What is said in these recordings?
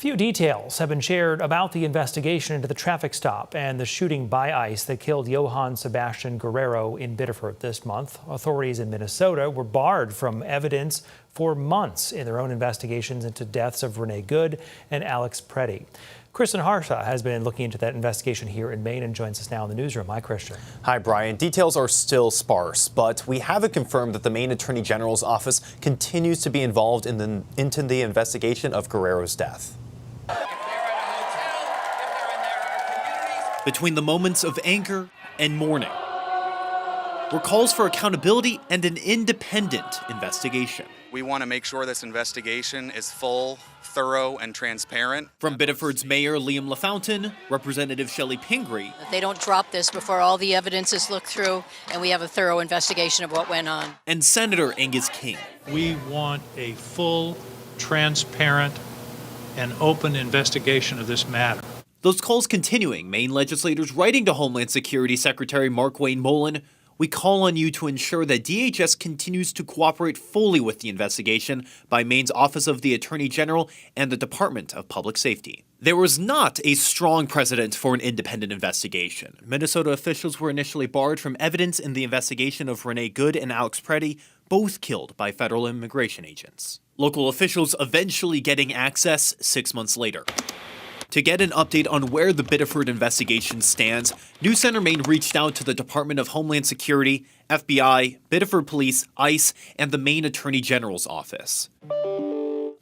Few details have been shared about the investigation into the traffic stop and the shooting by ICE that killed Johan Sebastián Guerrero in Biddeford this month. Authorities in Minnesota were barred from evidence for months in their own investigations into deaths of Renee Good and Alex Preddy. Kristen Harsha has been looking into that investigation here in Maine and joins us now in the newsroom. Hi, Christian. Hi, Brian. Details are still sparse, but we have it confirmed that the Maine Attorney General's office continues to be involved into the investigation of Guerrero's death. Between the moments of anger and mourning were calls for accountability and an independent investigation. We want to make sure this investigation is full, thorough, and transparent. From Biddeford's Mayor Liam LaFountain, Representative Shelley Pingree. They don't drop this before all the evidence is looked through and we have a thorough investigation of what went on. And Senator Angus King. We want a full, transparent, and open investigation of this matter. Those calls continuing, Maine legislators writing to Homeland Security Secretary Mark Wayne Mullen, we call on you to ensure that DHS continues to cooperate fully with the investigation by Maine's Office of the Attorney General and the Department of Public Safety. There was not a strong precedent for an independent investigation. Minnesota officials were initially barred from evidence in the investigation of Renee Good and Alex Preddy, both killed by federal immigration agents. Local officials eventually getting access 6 months later. To get an update on where the Biddeford investigation stands, News Center Maine reached out to the Department of Homeland Security, FBI, Biddeford Police, ICE, and the Maine Attorney General's office.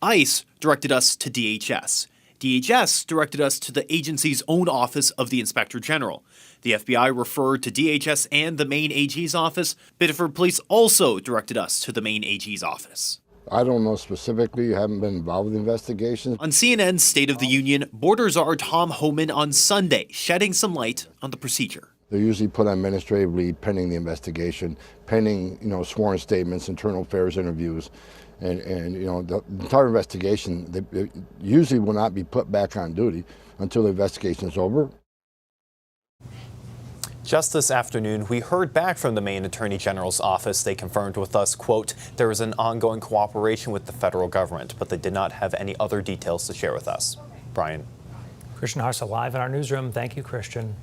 ICE directed us to DHS. DHS directed us to the agency's own office of the Inspector General. The FBI referred to DHS and the Maine AG's office. Biddeford Police also directed us to the Maine AG's office. I don't know specifically. You haven't been involved with investigations. On CNN's State of the Union, Border Czar Tom Homan on Sunday shedding some light on the procedure. They're usually put on administrative leave pending the investigation, pending sworn statements, internal affairs interviews, and the entire investigation. They usually will not be put back on duty until the investigation is over. Just this afternoon, we heard back from the Maine Attorney General's office. They confirmed with us, quote, there is an ongoing cooperation with the federal government, but they did not have any other details to share with us. Brian. Christian Harsha live in our newsroom. Thank you, Christian.